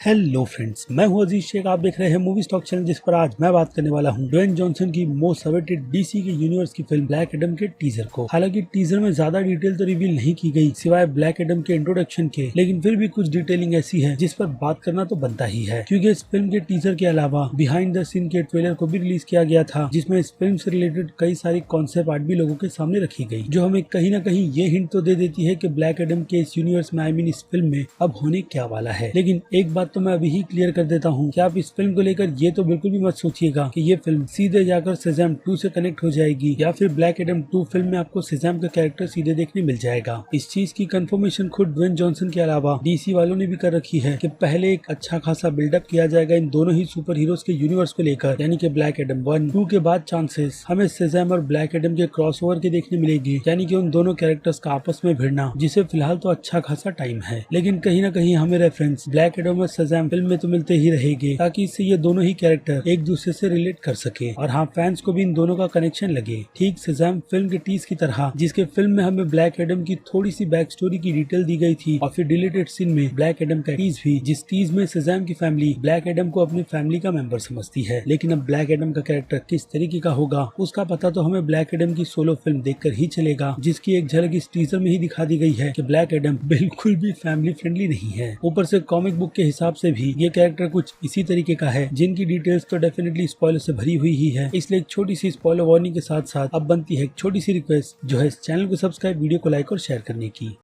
Hello friends, मैं हूं अजीज शेख। आप देख रहे हैं मूवी स्टॉक चैनल, जिस पर आज मैं बात करने वाला हूं ड्वेन जॉनसन की मोस्ट अवेटेड डीसी के यूनिवर्स की फिल्म ब्लैक एडम के टीजर को। हालांकि टीजर में ज्यादा डिटेल तो रिवील नहीं की गई सिवाय ब्लैक एडम के इंट्रोडक्शन के, लेकिन फिर भी कुछ डिटेलिंग ऐसी है जिस पर बात करना तो बनता ही है, क्योंकि इस फिल्म के टीजर के अलावा बिहाइंड द सीन के ट्रेलर को भी रिलीज किया गया था, जिसमें इस फिल्म से रिलेटेड कई सारी कॉन्सेप्ट आर्ट भी लोगों के सामने रखी गई, जो हमें कहीं न कहीं ये हिंट तो दे देती है कि ब्लैक एडम के इस यूनिवर्स में, आई मीन इस फिल्म में अब होने क्या वाला है। लेकिन एक बात तो मैं अभी ही क्लियर कर देता हूँ कि आप इस फिल्म को लेकर ये तो बिल्कुल भी मत सोचिएगा कि ये फिल्म सीधे जाकर शेज़ैम 2 से कनेक्ट हो जाएगी या फिर ब्लैक एडम 2 फिल्म में आपको शेज़ैम का कैरेक्टर सीधे देखने मिल जाएगा। इस चीज की कंफर्मेशन खुद ड्वेन जॉनसन के अलावा डीसी वालों ने भी कर रखी है कि पहले एक अच्छा खासा बिल्डअप किया जाएगा इन दोनों ही सुपर हीरोज के यूनिवर्स को लेकर, यानी कि ब्लैक एडम 1, 2 के बाद चांसेस हमें शेज़ैम और ब्लैक एडम के क्रॉसओवर के देखने मिलेगी, यानी कि उन दोनों कैरेक्टर्स का आपस में भिड़ना, जिसे फिलहाल तो अच्छा खासा टाइम है। लेकिन कहीं ना कहीं हमें रेफरेंस ब्लैक एडम और शेज़ैम फिल्म में तो मिलते ही रहेंगे, ताकि इससे ये दोनों ही कैरेक्टर एक दूसरे से रिलेट कर सके और हाँ, फैंस को भी इन दोनों का कनेक्शन लगे, ठीक शेज़ैम फिल्म के टीज की तरह, जिसके फिल्म में हमें ब्लैक एडम की थोड़ी सी बैक स्टोरी की डिटेल दी गई थी और फिर डिलीटेड सीन में ब्लैक एडम का टीज भी, जिस टीज में शेज़ैम की फैमिली ब्लैक एडम को अपनी फैमिली का मेंबर समझती है। लेकिन अब ब्लैक एडम का कैरेक्टर किस तरीके का होगा उसका पता तो हमें ब्लैक एडम की सोलो फिल्म देखकर ही चलेगा, जिसकी एक झलक इस टीजर में ही दिखा दी गई है कि ब्लैक एडम बिल्कुल भी फैमिली फ्रेंडली नहीं है। ऊपर से कॉमिक बुक के हिसाब से भी ये कैरेक्टर कुछ इसी तरीके का है, जिनकी डिटेल्स तो डेफिनेटली स्पॉइलर से भरी हुई ही है। इसलिए एक छोटी सी स्पॉइलर वार्निंग के साथ साथ अब बनती है एक छोटी सी रिक्वेस्ट, जो है इस चैनल को सब्सक्राइब, वीडियो को लाइक और शेयर करने की।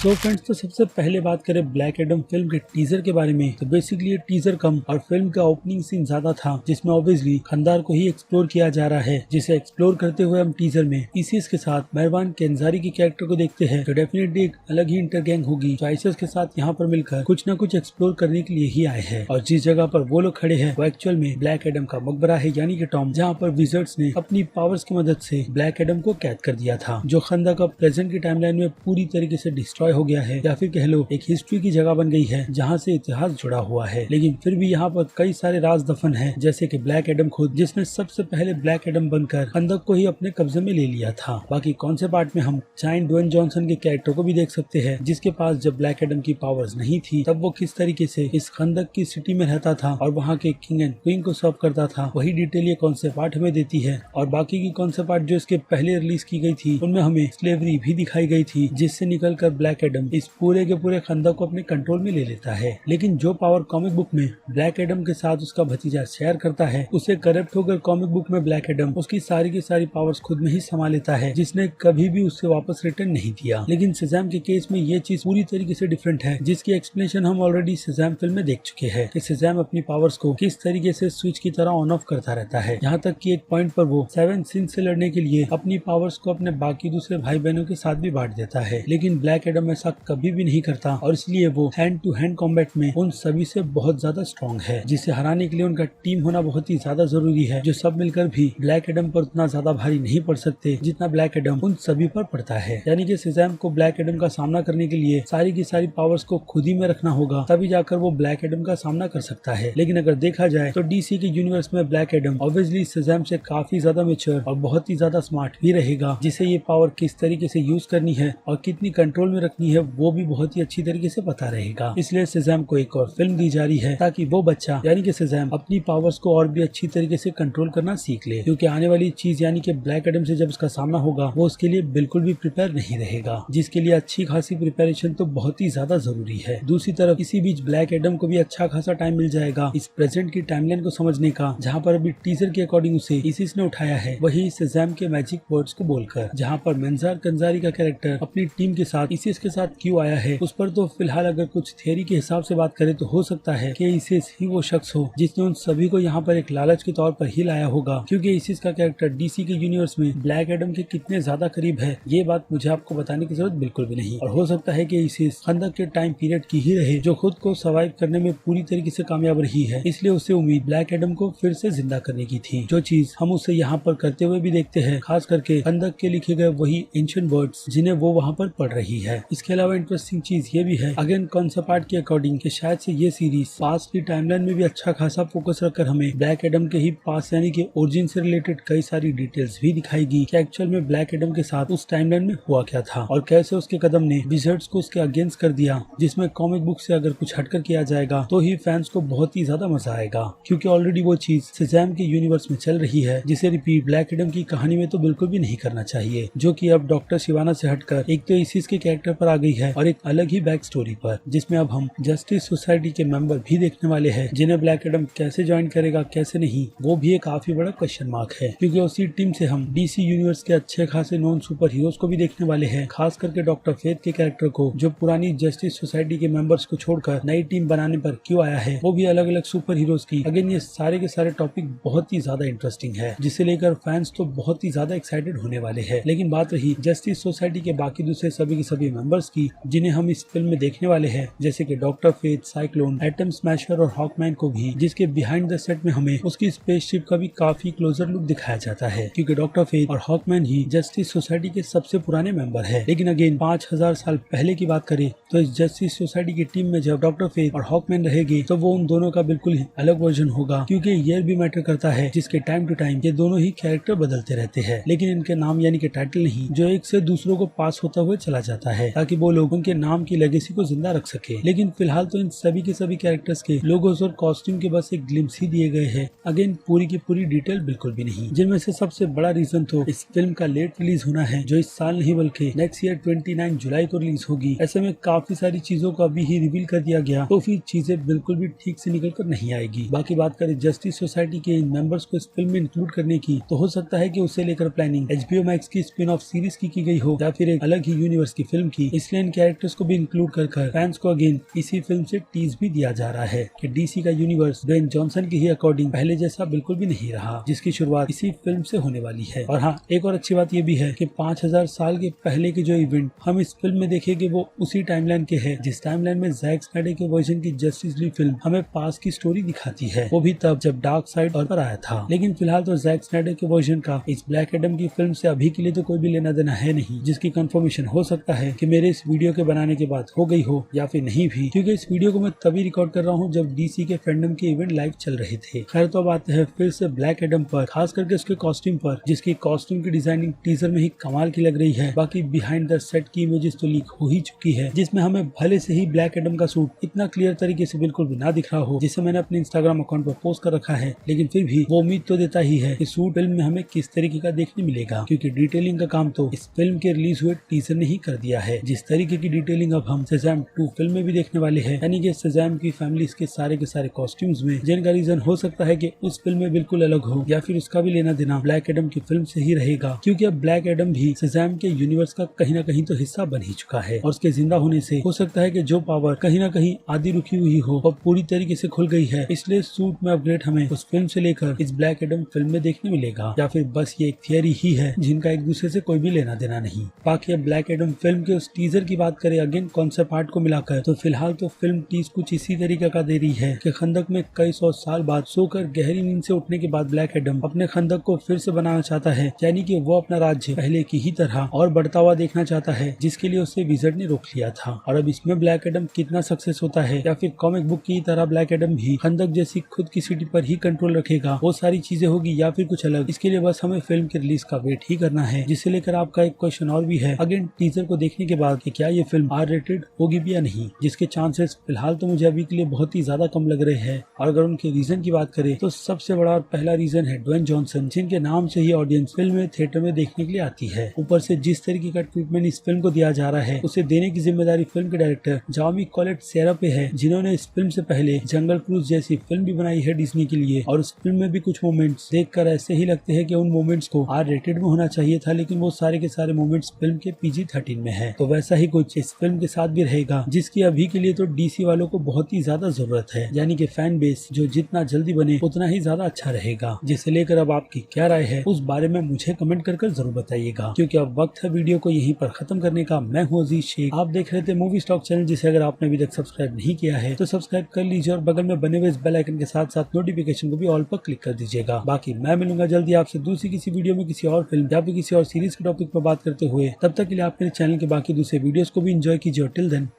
तो फ्रेंड्स, तो सबसे पहले बात करें ब्लैक एडम फिल्म के टीजर के बारे में, तो बेसिकली ये टीजर कम और फिल्म का ओपनिंग सीन ज्यादा था, जिसमें ऑब्वियसली खंदार को ही एक्सप्लोर किया जा रहा है, जिसे एक्सप्लोर करते हुए हम टीजर में इसिस के साथ मेहरबान केंजारी की कैरेक्टर को देखते हैं, तो डेफिनेटली एक अलग ही इंटरगैंग होगी जो आइसिस के साथ यहाँ पर मिलकर कुछ न कुछ एक्सप्लोर करने के लिए ही आए हैं। और जिस जगह पर वो लोग खड़े हैं वो एक्चुअल में ब्लैक एडम का मकबरा है, यानी कि टॉम, जहाँ पर विजर्ड्स ने अपनी पावर्स की मदद से ब्लैक एडम को कैद कर दिया था, जो खंदक अब प्रेजेंट की टाइमलाइन में पूरी तरीके से डिस्ट्रॉय हो गया है, या फिर कह लो एक हिस्ट्री की जगह बन गई है जहाँ से इतिहास जुड़ा हुआ है। लेकिन फिर भी यहाँ पर कई सारे राज दफन है, जैसे कि ब्लैक एडम खुद, जिसने सबसे पहले ब्लैक एडम बनकर खंदक को ही अपने कब्जे में ले लिया था। बाकी कौन से पार्ट में हम जायंट ड्वेन जॉनसन के कैरेक्टर को भी देख सकते हैं, जिसके पास जब ब्लैक एडम की पावर्स नहीं थी तब वो किस तरीके से इस खंदक की सिटी में रहता था और वहाँ के किंग एंड क्वीन को सर्व करता था, वही डिटेल ये कौन से पार्ट हमें देती है। और बाकी की कौन से पार्ट जो इसके पहले रिलीज की गई थी उनमें हमें स्लेवरी भी दिखाई गई थी, जिससे निकल कर ब्लैक एडम इस पूरे के पूरे खंदक को अपने कंट्रोल में ले लेता है। लेकिन जो पावर कॉमिक बुक में ब्लैक एडम के साथ उसका भतीजा शेयर करता है, उसे करप्ट होकर कॉमिक बुक में ब्लैक एडम उसकी सारी की सारी पावर्स खुद में ही समा लेता है, जिसने कभी भी उससे वापस रिटर्न नहीं दिया। लेकिन शेज़ैम के केस में ये चीज पूरी तरीके से डिफरेंट है, जिसकी एक्सप्लेनेशन हम ऑलरेडी शेज़ैम फिल्म में देख चुके हैं कि शेज़ैम अपनी पावर्स को किस तरीके से स्विच की तरह ऑन ऑफ करता रहता है। यहाँ तक कि एक पॉइंट पर वो 7 सिंस से लड़ने के लिए अपनी पावर्स को अपने बाकी दूसरे भाई बहनों के साथ भी बांट देता है। लेकिन ब्लैक एडम ऐसा कभी भी नहीं करता और इसलिए वो हैंड टू हैंड कॉम्बैट में उन सभी से बहुत ज्यादा स्ट्रॉन्ग है, जिसे हराने के लिए उनका टीम होना बहुत ही ज्यादा जरूरी है, जो सब मिलकर भी ब्लैक एडम पर उतना ज्यादा भारी नहीं पड़ सकते जितना ब्लैक एडम उन सभी पर पड़ता है। यानी कि शेज़ैम को ब्लैक एडम का सामना करने के लिए सारी की सारी पावर्स को खुद ही में रखना होगा, तभी जाकर वो ब्लैक एडम का सामना कर सकता है। लेकिन अगर देखा जाए तो डीसी के यूनिवर्स में ब्लैक एडम ऑब्वियसली शेज़ैम से काफी ज्यादा मैच्योर और बहुत ही ज्यादा स्मार्ट भी रहेगा, जिसे ये पावर किस तरीके से यूज करनी है और कितनी कंट्रोल में रखनी है वो भी बहुत ही अच्छी तरीके से पता रहेगा। इसलिए शेज़ैम को एक और फिल्म दी जा रही है, ताकि वो बच्चा यानी कि शेज़ैम अपनी पावर्स को और भी अच्छी तरीके से कंट्रोल करना सीख ले, क्योंकि आने वाली चीज यानी कि ब्लैक एडम से जब उसका सामना होगा वो उसके लिए बिल्कुल भी प्रिपेयर नहीं रहेगा, जिसके लिए अच्छी खासी प्रिपरेशन तो बहुत ही ज्यादा जरूरी है। दूसरी तरफ इसी बीच ब्लैक एडम को भी अच्छा खासा टाइम मिल जाएगा इस प्रेजेंट की टाइमलाइन को समझने का, जहाँ पर अभी टीजर के अकॉर्डिंग उसे इसिस ने उठाया है, वही शेज़ैम के मैजिक वर्ड्स को बोलकर। जहाँ पर मेंजार कंजारी का कैरेक्टर अपनी टीम के साथ इसिस के साथ क्यों आया है उस पर तो फिलहाल अगर कुछ थियरी के हिसाब से बात करें तो हो सकता है कि इसिस ही वो शख्स हो जिसने उन सभी को यहाँ पर एक लालच के तौर पर ही लाया होगा, क्योंकि इसिस का कैरेक्टर डीसी के यूनिवर्स में ब्लैक एडम के कितने ज्यादा करीब है ये बात मुझे आपको बताने की जरूरत बिल्कुल भी नहीं। और हो सकता है कि इसिस खंदक के टाइम पीरियड की ही रहे, जो खुद को सर्वाइव करने में पूरी तरीके से कामयाब रही है, इसलिए उसे उम्मीद ब्लैक एडम को फिर से जिंदा करने की थी, जो चीज हम उसे यहाँ पर करते हुए भी देखते हैं, खास करके खंदक के लिखे गए वही एंशिएंट वर्ड्स जिन्हें वो वहाँ पर पढ़ रही है। इसके अलावा इंटरेस्टिंग चीज ये भी है अगेन कॉन्सेप्ट आर्ट के अकॉर्डिंग कि शायद से ये सीरीज पास्ट की टाइमलाइन में भी अच्छा खासा फोकस रखकर हमें ब्लैक एडम के ही पास यानी कि ओरिजिन से रिलेटेड कई सारी डिटेल्स भी दिखाएगी कि एक्चुअल में ब्लैक एडम के साथ उस टाइमलाइन में हुआ क्या था और कैसे उसके कदम ने विज़र्ड्स को उसके अगेंस्ट कर दिया, जिसमें कॉमिक बुक से अगर कुछ हटकर किया जाएगा तो ही फैंस को बहुत ही ज्यादा मजा आएगा, क्योंकि ऑलरेडी वो चीज शज़ैम के यूनिवर्स में चल रही है जिसे रिपीट ब्लैक एडम की कहानी में तो बिल्कुल भी नहीं करना चाहिए, जो कि अब डॉक्टर शिवाना से हटकर एक तो इसिस के कैरेक्टर पर आ गई है और एक अलग ही बैक स्टोरी पर, जिसमें अब हम जस्टिस सोसाइटी के मेंबर भी देखने वाले हैं जिन्हें ब्लैक एडम कैसे ज्वाइन करेगा कैसे नहीं, वो भी एक काफी बड़ा क्वेश्चन मार्क है, क्योंकि उसी टीम से हम डीसी यूनिवर्स के अच्छे खासे नॉन सुपर हीरोज को भी देखने वाले हैं, खास करके डॉक्टर फेथ के कैरेक्टर को जो पुरानी जस्टिस सोसाइटी के मेंबर्स को छोड़कर नई टीम बनाने पर क्यों आया है, वो भी अलग अलग सुपर हीरोज की। अगेन ये सारे के सारे टॉपिक बहुत ही ज्यादा इंटरेस्टिंग है, जिसे लेकर फैंस तो बहुत ही ज्यादा एक्साइटेड होने वाले हैं। लेकिन बात रही जस्टिस सोसाइटी के बाकी दूसरे सभी के सभी मेंबर्स की जिन्हें हम इस फिल्म में देखने वाले हैं, जैसे कि doctor faith, cyclone, atom smasher और हॉकमैन को भी, जिसके बिहाइंड द सेट में हमें उसकी स्पेसशिप का भी काफी क्लोजर लुक दिखाया जाता है, क्योंकि डॉक्टर फेथ और हॉकमैन ही जस्टिस सोसाइटी के सबसे पुराने मेंबर है। लेकिन अगेन 5000 साल पहले की बात करें तो इस जस्टिस सोसाइटी की टीम में जब डॉक्टर फेथ और हॉकमैन रहेगी तो वो उन दोनों का बिल्कुल अलग वर्जन होगा, क्योंकि ईयर भी मैटर करता है, जिसके टाइम टू टाइम ये दोनों ही कैरेक्टर बदलते रहते हैं, लेकिन इनके नाम यानी कि टाइटल नहीं, जो एक से दूसरों को पास होता हुआ चला जाता है ताकि वो लोग उनके नाम की लेगेसी को जिंदा रख सके। लेकिन फिलहाल तो इन सभी के सभी कैरेक्टर्स के लोगोस और कॉस्ट्यूम के बस एक ग्लिम्स ही दिए गए हैं, अगेन पूरी की पूरी डिटेल बिल्कुल भी नहीं, जिनमें से सबसे बड़ा रीजन तो इस फिल्म का लेट रिलीज होना है, जो इस साल नहीं बल्कि नेक्स्ट ईयर 29 जुलाई को रिलीज होगी। ऐसे में काफी सारी चीजों को अभी ही रिवील कर दिया गया तो फिर चीजें बिल्कुल भी ठीक से निकल कर नहीं आएगी। बाकी बात करें जस्टिस सोसाइटी के इन मेंबर्स को इस फिल्म में इंक्लूड करने की, तो हो सकता है कि उसे लेकर प्लानिंग HBO मैक्स की स्पिन ऑफ सीरीज की गई हो या फिर एक अलग ही यूनिवर्स की फिल्म की, इसलिए इन कैरेक्टर्स को भी इंक्लूड कर फैंस को अगेन इसी फिल्म से टीज भी दिया जा रहा है कि डीसी का यूनिवर्स ड्वेन जॉनसन की ही अकॉर्डिंग पहले जैसा बिल्कुल भी नहीं रहा, जिसकी शुरुआत इसी फिल्म से होने वाली है। और हाँ, एक और अच्छी बात ये भी है कि 5000 साल के पहले के जो इवेंट हम इस फिल्म में देखेंगे वो उसी टाइमलाइन के हैं जिस टाइमलाइन में जैक स्नाइडर के वर्जन की जस्टिस लीग फिल्म हमें पास की स्टोरी दिखाती है, वो भी तब जब डार्क साइड और पर आया था। लेकिन फिलहाल तो जैक स्नाइडर के वर्जन का इस ब्लैक एडम की फिल्म से अभी के लिए तो कोई भी लेना देना है नहीं, जिसकी कंफर्मेशन हो सकता है कि मेरे इस वीडियो के बनाने के बाद हो गई हो या फिर नहीं भी, क्योंकि इस वीडियो को मैं तभी रिकॉर्ड कर रहा हूँ जब डीसी के फैंडम के इवेंट लाइव चल रहे थे। खैर तो अब आते हैं फिर से ब्लैक एडम पर, खास करके उसके कॉस्ट्यूम पर, जिसकी कॉस्ट्यूम की डिजाइनिंग टीजर में ही कमाल की लग रही है। बाकी बिहाइंड द सेट की इमेजेस तो लीक हो ही चुकी है, जिसमें हमें भले से ही ब्लैक एडम का सूट इतना क्लियर तरीके से बिल्कुल भी ना दिख रहा हो, जिसे मैंने अपने इंस्टाग्राम अकाउंट पर पोस्ट कर रखा है, लेकिन फिर भी वो उम्मीद तो देता ही है कि सूट फिल्म में हमें किस तरीके का देखने मिलेगा, क्योंकि डिटेलिंग का काम तो इस फिल्म के रिलीज हुए टीजर ने ही कर दिया है। जिस तरीके की डिटेलिंग अब हम शज़ैम 2 फिल्म में भी देखने वाले हैं, यानी कि शज़ैम की फैमिली के सारे कॉस्ट्यूम्स में, जिनका रीजन हो सकता है कि उस फिल्म में बिल्कुल अलग हो या फिर उसका भी लेना देना ब्लैक एडम की फिल्म से ही रहेगा, क्योंकि अब ब्लैक एडम भी शज़ैम के यूनिवर्स का कहीं ना कहीं तो हिस्सा बन ही चुका है और उसके जिंदा होने से हो सकता है कि जो पावर कहीं ना कहीं आधी रुकी हुई हो और पूरी तरीके से खुल गई है, इसलिए सूट में अपग्रेड हमें उस फिल्म से लेकर इस ब्लैक एडम फिल्म में देखने मिलेगा, या फिर बस ये एक थियरी ही है जिनका एक दूसरे से कोई भी लेना देना नहीं। बाकी अब ब्लैक एडम फिल्म के उस टीजर की बात करें अगेन कॉन्सेप्ट आर्ट को मिलाकर, तो फिलहाल तो फिल्म टीज कुछ इसी तरीके का दे रही है कि खंदक में कई 100 साल बाद सोकर गहरी नींद से उठने के बाद ब्लैक एडम अपने खंदक को फिर से बनाना चाहता है, यानी कि वो अपना राज्य पहले की ही तरह और बढ़ता हुआ देखना चाहता है, जिसके लिए उसे विज़र्ड ने रोक लिया था। और अब इसमें ब्लैक एडम कितना सक्सेस होता है या फिर कॉमिक बुक की तरह ब्लैक एडम भी खंदक जैसी खुद की सिटी पर ही कंट्रोल रखेगा, वो सारी चीजें होगी या फिर कुछ अलग, इसके लिए बस हमें फिल्म के रिलीज का वेट ही करना है। जिसे लेकर आपका एक क्वेश्चन और भी है अगेन टीजर को देखने के बाद कि क्या ये फिल्म आर रेटेड होगी भी या नहीं, जिसके चांसेस फिलहाल तो मुझे अभी के लिए बहुत ही ज्यादा कम लग रहे हैं। और अगर उनके रीजन की बात करें तो सबसे बड़ा और पहला रीजन है ड्वेन जॉनसन, जिनके नाम से ही ऑडियंस फिल्म में थिएटर में देखने के लिए आती है। ऊपर से जिस तरीके का ट्रीटमेंट इस फिल्म को दिया जा रहा है उसे देने की जिम्मेदारी फिल्म के डायरेक्टर जामी कॉलेट सेरा पे है, जिन्होंने इस फिल्म से पहले जंगल क्रूज जैसी फिल्म भी बनाई है डिज्नी के लिए, और उस फिल्म में भी कुछ मोमेंट्स देखकर ऐसे ही लगते हैं कि उन मोमेंट्स को आर रेटेड में होना चाहिए था, लेकिन वो सारे के सारे मोमेंट्स फिल्म के PG-13 में है। तो वैसा ही कुछ इस फिल्म के साथ भी रहेगा, जिसकी अभी के लिए तो डीसी वालों को बहुत ही ज्यादा जरूरत है, यानी कि फैन बेस जो जितना जल्दी बने उतना ही ज्यादा अच्छा रहेगा। जिसे लेकर अब आपकी क्या राय है उस बारे में मुझे कमेंट कर जरूर बताइएगा, क्योंकि अब वक्त है वीडियो को यहीं पर खत्म करने का। मैं हूँ अजीज शेख, आप देख रहे थे मूवी स्टॉक चैनल, जिसे अगर आपने अभी तक सब्सक्राइब नहीं किया है तो सब्सक्राइब कर लीजिए और बगल में बने हुए इस बेल आइकन के साथ साथ नोटिफिकेशन को भी ऑल पर क्लिक कर दीजिएगा। बाकी मैं मिलूंगा जल्दी आपसे दूसरी किसी वीडियो में किसी और फिल्म या फिर किसी और सीरीज के टॉपिक पर बात करते हुए। तब तक के लिए आप मेरे चैनल के बाकी से वीडियोस को भी एंजॉय कीजिए। Till then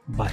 bye.